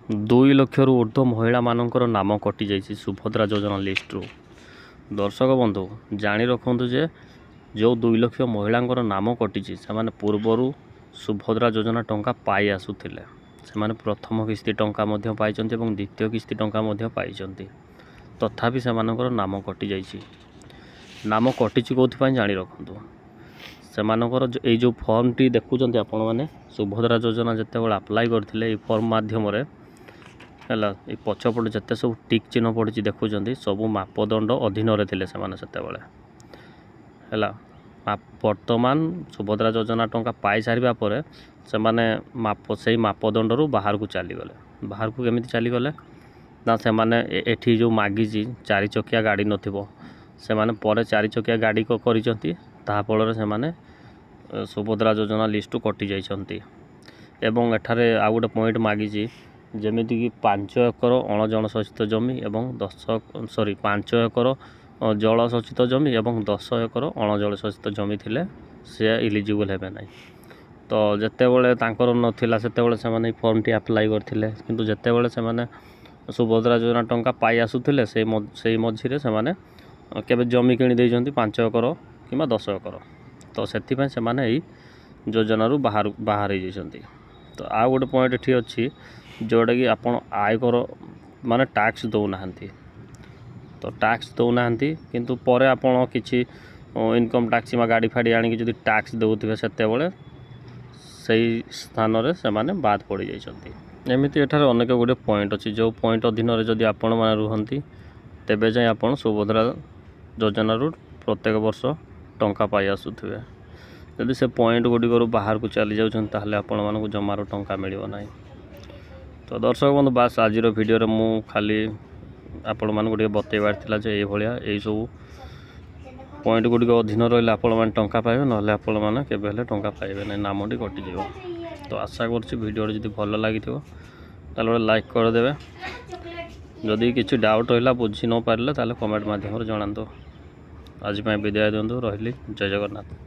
2 ଲକ୍ଷରୁ ଊର୍ଦ୍ଧ୍ୱ ମହିଳାମାନଙ୍କର ନାମ କଟିଯାଇଛି ସୁଭଦ୍ରା ଯୋଜନା ଲିଷ୍ଟରୁ। ଦର୍ଶକ ବନ୍ଧୁ ଜାଣି ରଖନ୍ତୁ ଯେ ଯେଉଁ 2 ଲକ୍ଷ ମହିଳାଙ୍କର ନାମ କଟିଛି ସେମାନେ ପୂର୍ବରୁ ସୁଭଦ୍ରା ଯୋଜନା ଟଙ୍କା ପାଇ ଆସୁଥିଲେ। ସେମାନେ ପ୍ରଥମ କିସ୍ତି ଟଙ୍କା ମଧ୍ୟ ପାଇଛନ୍ତି ଏବଂ ଦ୍ୱିତୀୟ କିସ୍ତି ଟଙ୍କା ମଧ୍ୟ ପାଇଛନ୍ତି। ତଥାପି ସେମାନଙ୍କର ନାମ କଟିଯାଇଛି। ନାମ କଟିଛି କେଉଁଥିପାଇଁ ଜାଣି ରଖନ୍ତୁ। ସେମାନଙ୍କର ଏଇ ଯେଉଁ ଫର୍ମଟି ଦେଖୁଛନ୍ତି ଆପଣମାନେ ସୁଭଦ୍ରା ଯୋଜନା ଯେତେବେଳେ ଆପ୍ଲାଏ କରିଥିଲେ ଏଇ ଫର୍ମ ମାଧ୍ୟମରେ ହେଲା ଏଇ ପଛପଟେ ଯେତେ ସବୁ ଟିକ୍ ଚିହ୍ନ ପଡ଼ିଛି ଦେଖୁଛନ୍ତି ସବୁ ମାପଦଣ୍ଡ ଅଧୀନରେ ଥିଲେ ସେମାନେ ସେତେବେଳେ ହେଲା। ବର୍ତ୍ତମାନ ସୁଭଦ୍ରା ଯୋଜନା ଟଙ୍କା ପାଇସାରିବା ପରେ ସେମାନେ ସେଇ ମାପଦଣ୍ଡରୁ ବାହାରକୁ ଚାଲିଗଲେ। ବାହାରକୁ କେମିତି ଚାଲିଗଲେ ନା ସେମାନେ ଏଠି ଯେଉଁ ମାଗିଛି 4 ଚକିଆ ଗାଡ଼ି ନଥିବ ସେମାନେ ପରେ 4 ଚକିଆ ଗାଡ଼ି କରିଛନ୍ତି। ତାହା ଫଳରେ ସେମାନେ ସୁଭଦ୍ରା ଯୋଜନା ଲିଷ୍ଟରୁ କଟି ଯାଇଛନ୍ତି। ଏବଂ ଏଠାରେ ଆଉ ଗୋଟେ ପଏଣ୍ଟ ମାଗିଛି ଯେମିତିକି 5 ଏକର ଅଣଜଳସେଚିତ ଜମି ଏବଂ 5 ଏକର ଜଳସେଚିତ ଜମି ଏବଂ 10 ଏକର ଅଣଜଳସେଚିତ ଜମି ଥିଲେ ସେ ଇଲିଜିବଲ୍ ହେବେ ନାହିଁ। ତ ଯେତେବେଳେ ତାଙ୍କର ନଥିଲା ସେତେବେଳେ ସେମାନେ ଏଇ ଫର୍ମଟି ଆପ୍ଲାଏ କରିଥିଲେ, କିନ୍ତୁ ଯେତେବେଳେ ସେମାନେ ସୁଭଦ୍ରା ଯୋଜନା ଟଙ୍କା ପାଇ ଆସୁଥିଲେ ସେଇ ମଝିରେ ସେମାନେ କେବେ ଜମି କିଣି ଦେଇଛନ୍ତି 5 ଏକର କିମ୍ବା 10 ଏକର। ତ ସେଥିପାଇଁ ସେମାନେ ଏଇ ଯୋଜନାରୁ ବାହାର ହେଇଯାଇଛନ୍ତି। ତ ଆଉ ଗୋଟେ ପଏଣ୍ଟ ଏଠି ଅଛି ଯେଉଁଟାକି ଆପଣ ଆୟକର ମାନେ ଟ୍ୟାକ୍ସ ଦେଉନାହାନ୍ତି। ତ ଟ୍ୟାକ୍ସ ଦେଉନାହାନ୍ତି କିନ୍ତୁ ପରେ ଆପଣ କିଛି ଇନକମ୍ ଟ୍ୟାକ୍ସ କିମ୍ବା ଗାଡ଼ି ଫାଡ଼ି ଆଣିକି ଯଦି ଟ୍ୟାକ୍ସ ଦେଉଥିବେ ସେତେବେଳେ ସେଇ ସ୍ଥାନରେ ସେମାନେ ବାଦ ପଡ଼ିଯାଇଛନ୍ତି। ଏମିତି ଏଠାରେ ଅନେକ ଗୁଡ଼ିଏ ପଏଣ୍ଟ ଅଛି ଯେଉଁ ପଏଣ୍ଟ ଅଧୀନରେ ଯଦି ଆପଣମାନେ ରୁହନ୍ତି ତେବେ ଯାଇ ଆପଣ ସୁଭଦ୍ରା ଯୋଜନାରୁ ପ୍ରତ୍ୟେକ ବର୍ଷ ଟଙ୍କା ପାଇ ଆସୁଥିବେ। ଯଦି ସେ ପଏଣ୍ଟ ଗୁଡ଼ିକରୁ ବାହାରକୁ ଚାଲି ଯାଉଛନ୍ତି ତାହେଲେ ଆପଣମାନଙ୍କୁ ଜମାରୁ ଟଙ୍କା ମିଳିବ ନାହିଁ। ତ ଦର୍ଶକ ବନ୍ଧୁ ବାସ୍ ଆଜିର ଭିଡ଼ିଓରେ ମୁଁ ଖାଲି ଆପଣମାନଙ୍କୁ ଟିକେ ବତେଇବାର ଥିଲା ଯେ ଏଇଭଳିଆ ଏଇସବୁ ପଏଣ୍ଟ ଗୁଡ଼ିକ ଅଧୀନ ରହିଲେ ଆପଣମାନେ ଟଙ୍କା ପାଇବେ, ନହେଲେ ଆପଣମାନେ କେବେ ହେଲେ ଟଙ୍କା ପାଇବେ ନାହିଁ, ନାମଟି କଟିଯିବ। ତ ଆଶା କରୁଛି ଭିଡ଼ିଓଟି ଯଦି ଭଲ ଲାଗିଥିବ ତାହେଲେ ଗୋଟେ ଲାଇକ୍ କରିଦେବେ। ଯଦି କିଛି ଡାଉଟ୍ ରହିଲା ବୁଝି ନ ପାରିଲେ ତାହେଲେ କମେଣ୍ଟ ମାଧ୍ୟମରେ ଜଣାନ୍ତୁ। ଆଜି ପାଇଁ ବିଦାୟ ଦିଅନ୍ତୁ। ରହିଲି। ଜୟ ଜଗନ୍ନାଥ।